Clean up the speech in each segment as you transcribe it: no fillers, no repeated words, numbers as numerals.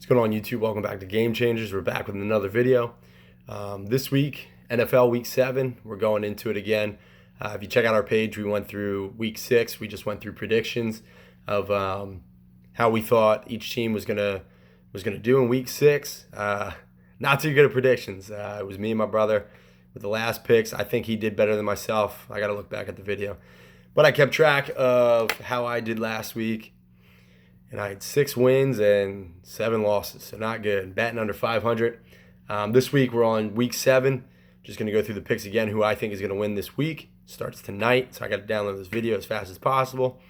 What's going on, YouTube? Welcome back to Game Changers. We're back with another video. This week, NFL Week 7. We're going into it again. If you check out our page, we went through Week 6. We just went through predictions of how we thought each team was gonna do in Week 6. Not too good at predictions. It was me and my brother with the last picks. I think he did better than myself. I got to look back at the video, but I kept track of how I did last week. And I had 6 wins and 7 losses, so not good. Batting under 500. This week we're on Week 7. Just going to go through the picks again, who I think is going to win this week. Starts tonight, so I got to download this video as fast as possible.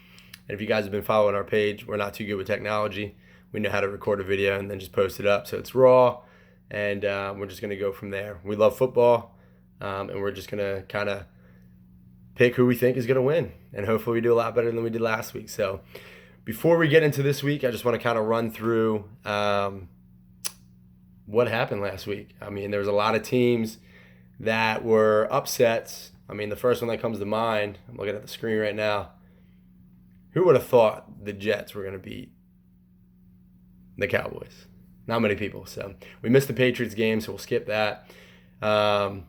And if you guys have been following our page, we're not too good with technology. We know how to record a video and then just post it up, so it's raw. And we're just going to go from there. We love football, and we're just going to kind of pick who we think is going to win. And hopefully we do a lot better than we did last week. So before we get into this week, I just want to kind of run through what happened last week. I mean, there was a lot of teams that were upsets. I mean, the first one that comes to mind, I'm looking at the screen right now. Who would have thought the Jets were going to beat the Cowboys? Not many people. So we missed the Patriots game, so we'll skip that. I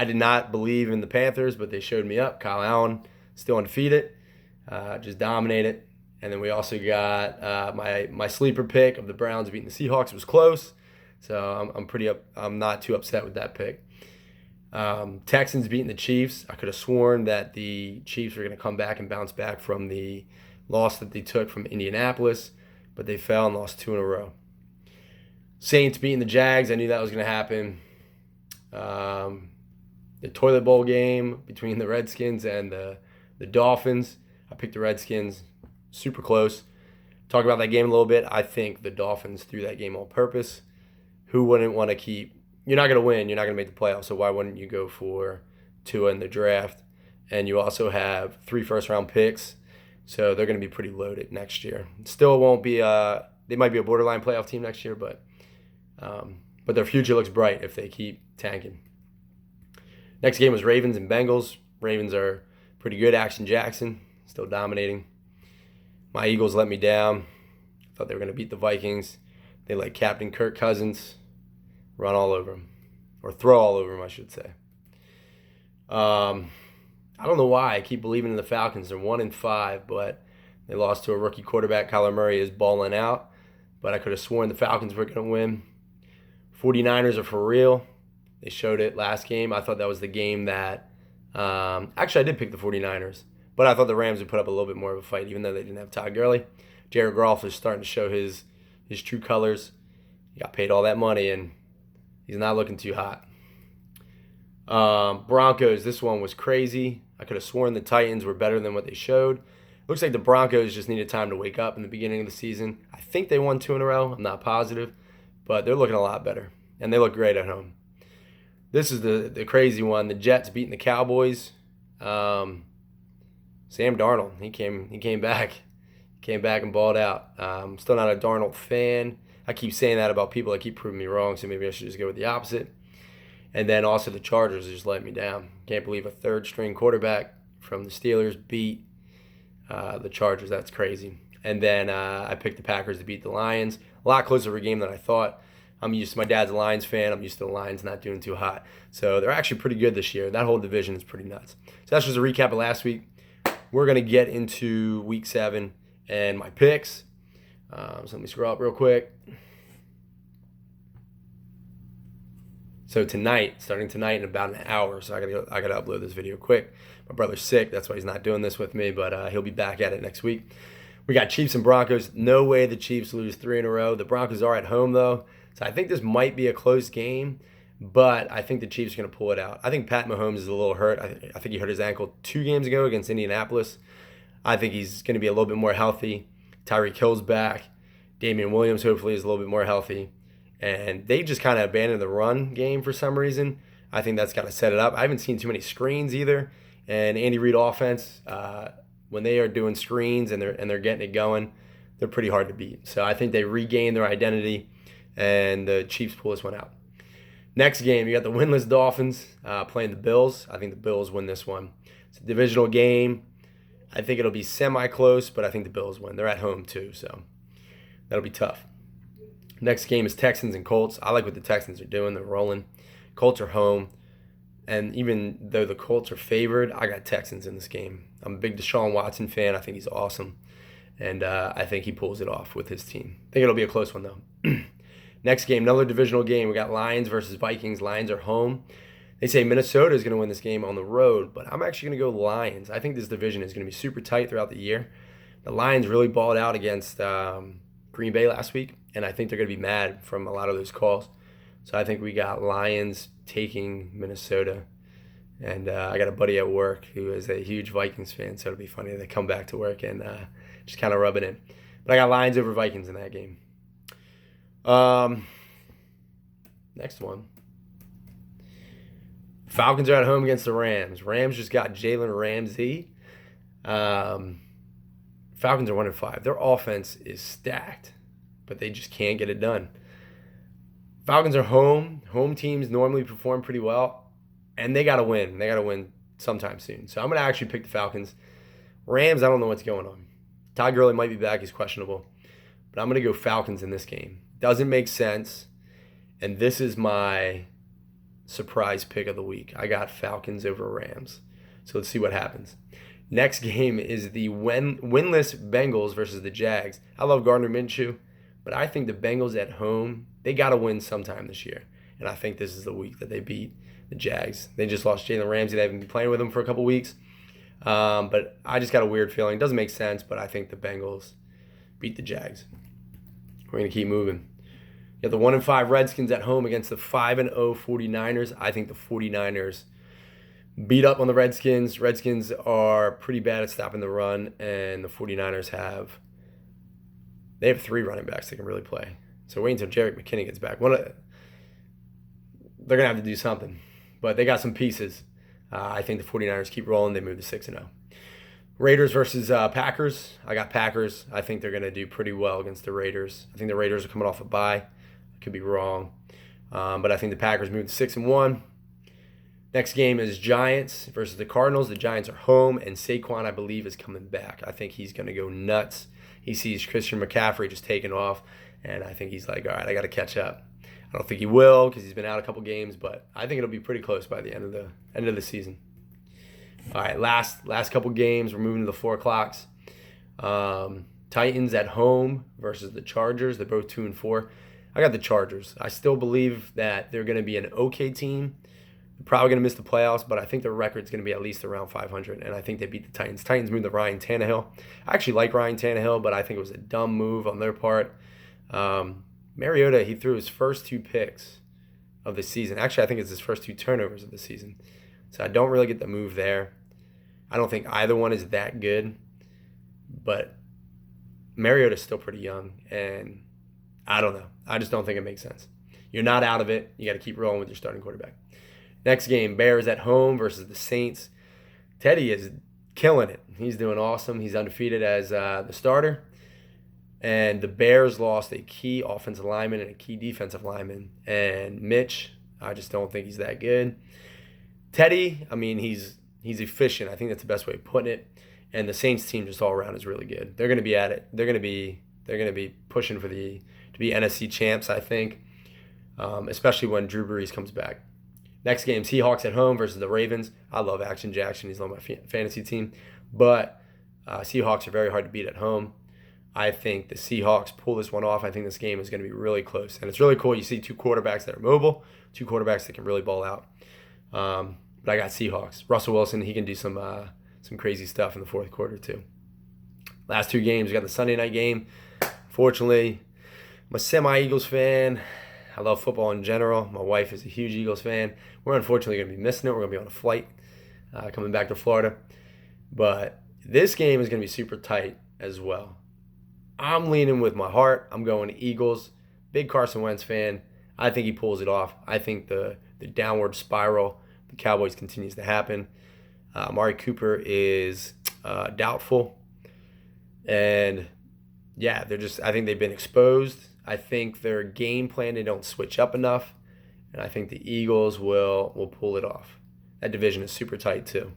did not believe in the Panthers, but they showed me up. Kyle Allen still undefeated, just dominated. And then we also got my sleeper pick of the Browns beating the Seahawks. It was close, so I'm not too upset with that pick. Texans beating the Chiefs. I could have sworn that the Chiefs were going to come back and bounce back from the loss that they took from Indianapolis, but they fell and lost 2 in a row. Saints beating the Jags. I knew that was going to happen. The toilet bowl game between the Redskins and the Dolphins. I picked the Redskins. Super close. Talk about that game a little bit. I think the Dolphins threw that game on purpose. Who wouldn't want to keep? You're not going to win. You're not going to make the playoffs. So why wouldn't you go for Tua in the draft? And you also have 3 first-round picks. So they're going to be pretty loaded next year. Still won't be. They might be a borderline playoff team next year, but their future looks bright if they keep tanking. Next game was Ravens and Bengals. Ravens are pretty good. Action Jackson still dominating. My Eagles let me down. Thought they were going to beat the Vikings. They let Captain Kirk Cousins run all over them. Or throw all over them, I should say. I don't know why I keep believing in the Falcons. They're 1-5, but they lost to a rookie quarterback. Kyler Murray is balling out. But I could have sworn the Falcons were going to win. 49ers are for real. They showed it last game. I thought that was the game that... actually, I did pick the 49ers. But I thought the Rams would put up a little bit more of a fight, even though they didn't have Todd Gurley. Jared Goff is starting to show his true colors. He got paid all that money, and he's not looking too hot. Broncos, this one was crazy. I could have sworn the Titans were better than what they showed. Looks like the Broncos just needed time to wake up in the beginning of the season. I think they won 2 in a row. I'm not positive. But they're looking a lot better, and they look great at home. This is the crazy one. The Jets beating the Cowboys. Sam Darnold, he came back and balled out. I'm still not a Darnold fan. I keep saying that about people that keep proving me wrong, so maybe I should just go with the opposite. And then also the Chargers just let me down. Can't believe a third-string quarterback from the Steelers beat the Chargers. That's crazy. And then I picked the Packers to beat the Lions. A lot closer of a game than I thought. My dad's a Lions fan. I'm used to the Lions not doing too hot. So they're actually pretty good this year. That whole division is pretty nuts. So that's just a recap of last week. We're going to get into Week 7 and my picks. So let me scroll up real quick. So starting tonight in about an hour, so I gotta upload this video quick. My brother's sick, that's why he's not doing this with me, but he'll be back at it next week. We got Chiefs and Broncos. No way the Chiefs lose 3 in a row. The Broncos are at home, though, so I think this might be a close game. But I think the Chiefs are going to pull it out. I think Pat Mahomes is a little hurt. I think he hurt his ankle 2 games ago against Indianapolis. I think he's going to be a little bit more healthy. Tyreek Hill's back. Damian Williams hopefully is a little bit more healthy. And they just kind of abandoned the run game for some reason. I think that's got to set it up. I haven't seen too many screens either. And Andy Reid offense, when they are doing screens and they're getting it going, they're pretty hard to beat. So I think they regain their identity, and the Chiefs pull this one out. Next game, you got the winless Dolphins playing the Bills. I think the Bills win this one. It's a divisional game. I think it'll be semi-close, but I think the Bills win. They're at home too, so that'll be tough. Next game is Texans and Colts. I like what the Texans are doing. They're rolling. Colts are home. And even though the Colts are favored, I got Texans in this game. I'm a big Deshaun Watson fan. I think he's awesome. And I think he pulls it off with his team. I think it'll be a close one, though. Next game, another divisional game. We got Lions versus Vikings. Lions are home. They say Minnesota is going to win this game on the road, but I'm actually going to go Lions. I think this division is going to be super tight throughout the year. The Lions really balled out against Green Bay last week, and I think they're going to be mad from a lot of those calls. So I think we got Lions taking Minnesota. And I got a buddy at work who is a huge Vikings fan, so it'll be funny to come back to work and just kind of rub it in. But I got Lions over Vikings in that game. Next one. Falcons are at home against the Rams. Rams just got Jalen Ramsey. Falcons are 1-5. Their offense is stacked, but they just can't get it done. Falcons are home. Home teams normally perform pretty well, and they got to win. They got to win sometime soon. So I'm going to actually pick the Falcons. Rams, I don't know what's going on. Todd Gurley might be back. He's questionable. But I'm going to go Falcons in this game. Doesn't make sense. And this is my surprise pick of the week. I got Falcons over Rams. So let's see what happens. Next game is the winless Bengals versus the Jags. I love Gardner Minshew, but I think the Bengals at home, they got to win sometime this year. And I think this is the week that they beat the Jags. They just lost Jalen Ramsey. They haven't been playing with him for a couple weeks. But I just got a weird feeling. It doesn't make sense, but I think the Bengals beat the Jags. We're going to keep moving. You got the 1-5 Redskins at home against the 5-0 49ers. I think the 49ers beat up on the Redskins. Redskins are pretty bad at stopping the run, and the 49ers have 3 running backs that can really play. So wait until Jerick McKinnon gets back. They're going to have to do something. But they got some pieces. I think the 49ers keep rolling. They move to 6-0. Raiders versus Packers. I got Packers. I think they're going to do pretty well against the Raiders. I think the Raiders are coming off a bye. I could be wrong. But I think the Packers move to 6-1. Next game is Giants versus the Cardinals. The Giants are home, and Saquon, I believe, is coming back. I think he's going to go nuts. He sees Christian McCaffrey just taking off, and I think he's like, all right, I got to catch up. I don't think he will because he's been out a couple games, but I think it'll be pretty close by the end of the season. All right, last couple games. We're moving to the 4 o'clocks. Titans at home versus the Chargers. They're both 2-4. I got the Chargers. I still believe that they're going to be an okay team. They're probably going to miss the playoffs, but I think their record's going to be at least around 500, and I think they beat the Titans. Titans moved to Ryan Tannehill. I actually like Ryan Tannehill, but I think it was a dumb move on their part. Mariota, he threw his first 2 picks of the season. Actually, I think it's his first 2 turnovers of the season. So I don't really get the move there. I don't think either one is that good, but Mariota's still pretty young, and I don't know. I just don't think it makes sense. You're not out of it. You got to keep rolling with your starting quarterback. Next game, Bears at home versus the Saints. Teddy is killing it. He's doing awesome. He's undefeated as the starter. And the Bears lost a key offensive lineman and a key defensive lineman. And Mitch, I just don't think he's that good. Teddy, I mean, he's efficient. I think that's the best way of putting it. And the Saints team just all around is really good. They're going to be at it. They're going to be pushing to be NFC champs, I think, especially when Drew Brees comes back. Next game, Seahawks at home versus the Ravens. I love Action Jackson. He's on my fantasy team. But Seahawks are very hard to beat at home. I think the Seahawks pull this one off. I think this game is going to be really close. And it's really cool. You see 2 quarterbacks that are mobile, 2 quarterbacks that can really ball out. But I got Seahawks. Russell Wilson, he can do some crazy stuff in the 4th quarter too. Last 2 games, we got the Sunday night game. Fortunately, I'm a semi-Eagles fan. I love football in general. My wife is a huge Eagles fan. We're unfortunately going to be missing it. We're going to be on a flight coming back to Florida. But this game is going to be super tight as well. I'm leaning with my heart. I'm going to Eagles. Big Carson Wentz fan. I think he pulls it off. I think the downward spiral the Cowboys continues to happen. Amari Cooper is doubtful. And yeah, I think they've been exposed. I think their game plan, they don't switch up enough. And I think the Eagles will pull it off. That division is super tight too.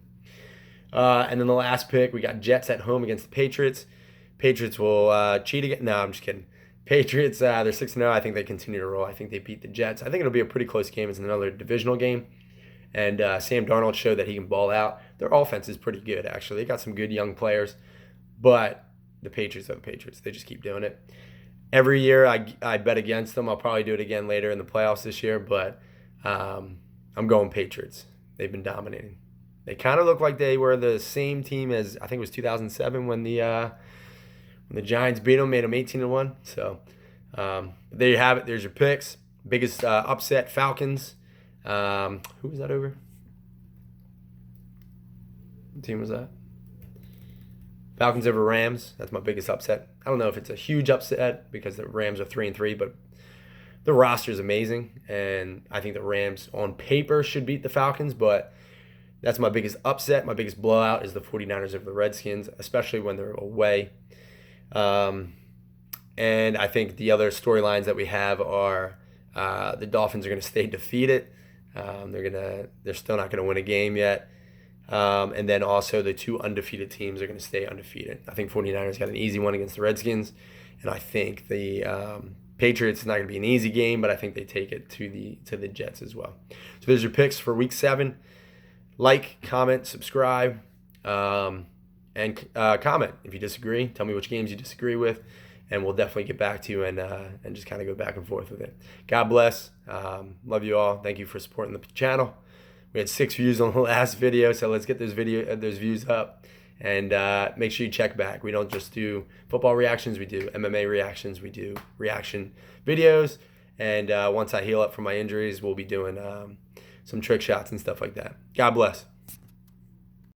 And then the last pick, we got Jets at home against the Patriots. Patriots will cheat again. No, I'm just kidding. Patriots, they're 6-0. I think they continue to roll. I think they beat the Jets. I think it'll be a pretty close game. It's another divisional game. And Sam Darnold showed that he can ball out. Their offense is pretty good, actually. They got some good young players. But the Patriots are the Patriots. They just keep doing it. Every year I bet against them. I'll probably do it again later in the playoffs this year. But I'm going Patriots. They've been dominating. They kind of look like they were the same team as, I think it was 2007 when the Giants beat them, made them 18-1. So there you have it. There's your picks. Biggest upset, Falcons. Who was that over? What team was that? Falcons over Rams. That's my biggest upset. I don't know if it's a huge upset because the Rams are 3-3, but the roster is amazing, and I think the Rams on paper should beat the Falcons, but that's my biggest upset. My biggest blowout is the 49ers over the Redskins, especially when they're away. And I think the other storylines that we have are the Dolphins are going to stay defeated. They're still not going to win a game yet. And then also the two undefeated teams are going to stay undefeated. I think 49ers got an easy one against the Redskins, and I think the Patriots is not going to be an easy game, but I think they take it to the Jets as well. So there's your picks for Week 7. Like, comment, subscribe, and comment if you disagree. Tell me which games you disagree with, and we'll definitely get back to you and just kind of go back and forth with it. God bless. Love you all. Thank you for supporting the channel. We had 6 views on the last video, so let's get those views up. And make sure you check back. We don't just do football reactions. We do MMA reactions. We do reaction videos. And once I heal up from my injuries, we'll be doing some trick shots and stuff like that. God bless.